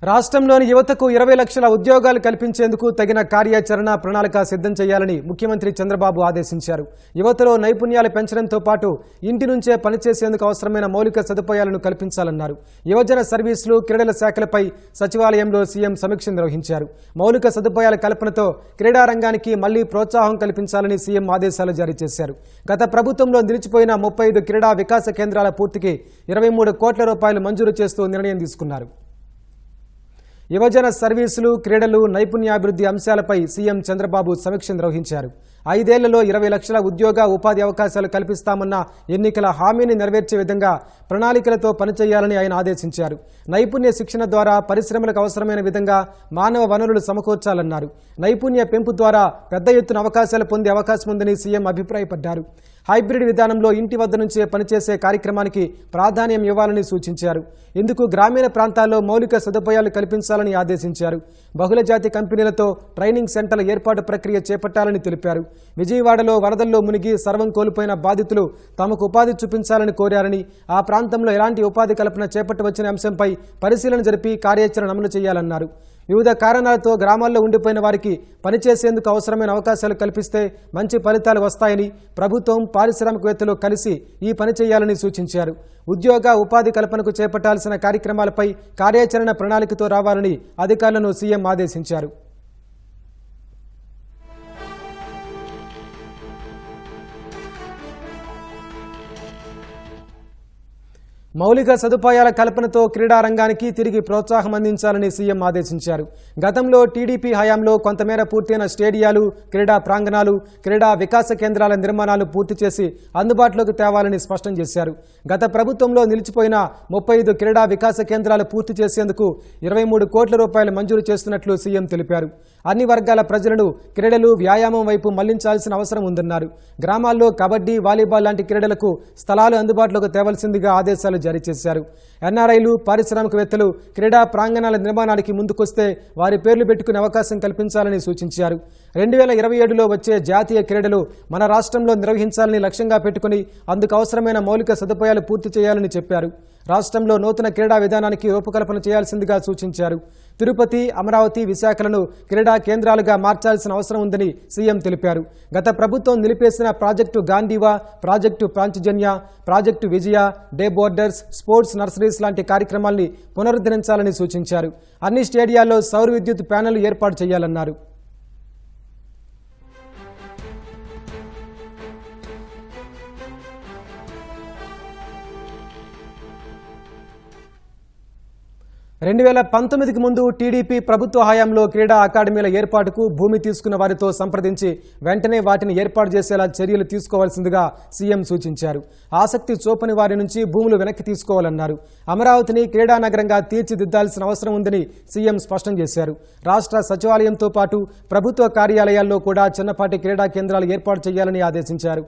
రాష్ట్రంలోని యువతకు 20 లక్షల ఉద్యోగాలు కల్పించేందుకు తగిన కార్యాచరణ ప్రణాళిక సిద్ధం చేయాలని ముఖ్యమంత్రి చంద్రబాబు ఆదేశించారు. యువతలో నైపుణ్యాలు పెంచడంతో పాటు ఇంటి నుంచే పనిచేసేందుకు అవసరమైన మౌలిక సదుపాయాలను కల్పించాలన్నారు. యువజన సర్వీసులు, క్రీడల శాఖలపై సచివాలయంలో సీఎం సమీక్ష నిర్వహించారు. మౌలిక సదుపాయాల కల్పనతో క్రీడా రంగానికి మళ్లీ ప్రోత్సాహం కల్పించాలని సీఎం ఆదేశాలు జారీ చేశారు. గత ప్రభుత్వంలో నిలిచిపోయిన 35 క్రీడా వికాస కేంద్రాల పూర్తికి 23 కోట్ల రూపాయలు మంజూరు చేస్తూ నిర్ణయం తీసుకున్నారు. యువజన సర్వీసులు, క్రీడలు, నైపుణ్యాభివృద్ధి అంశాలపై సీఎం చంద్రబాబు సమీక్ష నిర్వహించారు. 5 ఏళ్లలో 20 లక్షల ఉద్యోగ ఉపాధి అవకాశాలు కల్పిస్తామన్న ఎన్నికల హామీని నెరవేర్చే విధంగా ప్రణాళికలతో పనిచేయాలని ఆయన ఆదేశించారు. నైపుణ్య శిక్షణ ద్వారా పరిశ్రమలకు అవసరమైన విధంగా మానవ వనరులు సమకూర్చాలన్నారు. నైపుణ్య పెంపు ద్వారా పెద్ద ఎత్తున అవకాశాలు పొందే అవకాశం ఉందని సీఎం అభిప్రాయపడ్డారు. హైబ్రిడ్ విధానంలో ఇంటి వద్ద నుంచే పనిచేసే కార్యక్రమానికి ప్రాధాన్యం ఇవ్వాలని సూచించారు. ఇందుకు గ్రామీణ ప్రాంతాల్లో మౌలిక సదుపాయాలు కల్పించాలని ఆదేశించారు. బహుళజాతి కంపెనీలతో ట్రైనింగ్ సెంటర్ల ఏర్పాటు ప్రక్రియ చేపట్టాలని తెలిపారు. విజయవాడలో వరదల్లో మునిగి సర్వం కోల్పోయిన బాధితులు తమకు ఉపాధి చూపించాలని కోరారని, ఆ ప్రాంతంలో ఎలాంటి ఉపాధి కల్పన చేపట్టవచ్చనే అంశంపై పరిశీలన జరిపి కార్యాచరణ అమలు చేయాలన్నారు. వివిధ కారణాలతో గ్రామాల్లో ఉండిపోయిన వారికి పనిచేసేందుకు అవసరమైన అవకాశాలు కల్పిస్తే మంచి ఫలితాలు వస్తాయని, ప్రభుత్వం, పారిశ్రామికవేత్తలు కలిసి ఈ పని చేయాలని సూచించారు. ఉద్యోగ ఉపాధి కల్పనకు చేపట్టాల్సిన కార్యక్రమాలపై కార్యాచరణ ప్రణాళికతో రావాలని అధికారులను సీఎం ఆదేశించారు. మౌలిక సదుపాయాల కల్పనతో క్రీడా రంగానికి తిరిగి ప్రోత్సాహం అందించాలని సీఎం ఆదేశించారు. గతంలో టీడీపీ హయాంలో కొంతమేర పూర్తయిన స్టేడియాలు, క్రీడా ప్రాంగణాలు, క్రీడా వికాస కేంద్రాల నిర్మాణాలు పూర్తి చేసి అందుబాటులోకి తేవాలని స్పష్టం చేశారు. గత ప్రభుత్వంలో నిలిచిపోయిన 35 క్రీడా వికాస కేంద్రాలు పూర్తి చేసేందుకు 23 కోట్ల రూపాయలు మంజూరు చేస్తున్నట్లు సీఎం తెలిపారు. అన్ని వర్గాల ప్రజలను క్రీడలు, వ్యాయామం వైపు మళ్లించాల్సిన అవసరం ఉందన్నారు. గ్రామాల్లో కబడ్డీ, వాలీబాల్ లాంటి క్రీడలకు స్థలాలు అందుబాటులోకి తేవాల్సిందిగా ఆదేశాలు జారీ చేశారు. ఎన్ఆర్ఐలు, పారిశ్రామికవేత్తలు క్రీడా ప్రాంగణాల నిర్మాణానికి ముందుకొస్తే వారి పేర్లు పెట్టుకునే అవకాశం కల్పించాలని సూచించారు. 2027లో వచ్చే జాతీయ క్రీడలు మన రాష్ట్రంలో నిర్వహించాలని లక్ష్యంగా పెట్టుకుని అందుకు అవసరమైన మౌలిక సదుపాయాలు పూర్తి చేయాలని చెప్పారు. రాష్ట్రంలో నూతన క్రీడా విధానానికి రూపకల్పన చేయాల్సిందిగా సూచించారు. తిరుపతి, అమరావతి, విశాఖలను క్రీడా కేంద్రాలుగా మార్చాల్సిన అవసరం ఉందని సీఎం తెలిపారు. గత ప్రభుత్వం నిలిపేసిన ప్రాజెక్టు గాంధీవా, ప్రాజెక్టు పాంచజన్య, ప్రాజెక్టు విజయ, డే బోర్డర్స్, స్పోర్ట్స్ నర్సరీస్ లాంటి కార్యక్రమాల్ని పునరుద్ధరించాలని సూచించారు. అన్ని స్టేడియాల్లో సౌర విద్యుత్ ప్యానెల్ ఏర్పాటు చేయాలన్నారు. రెండు 2019కి ముందు టీడీపీ ప్రభుత్వ హయాంలో క్రీడా అకాడమీల ఏర్పాటుకు భూమి తీసుకున్న వారితో సంప్రదించి వెంటనే వాటిని ఏర్పాటు చేసేలా చర్యలు తీసుకోవాల్సిందిగా సీఎం సూచించారు. ఆసక్తి చూపని వారి నుంచి భూములు వెనక్కి తీసుకోవాలన్నారు. అమరావతిని క్రీడా నగరంగా తీర్చిదిద్దాల్సిన అవసరం ఉందని సీఎం స్పష్టం చేశారు. రాష్ట్ర సచివాలయంతో పాటు ప్రభుత్వ కార్యాలయాల్లో కూడా చిన్నపాటి క్రీడా కేంద్రాలు ఏర్పాటు చేయాలని ఆదేశించారు.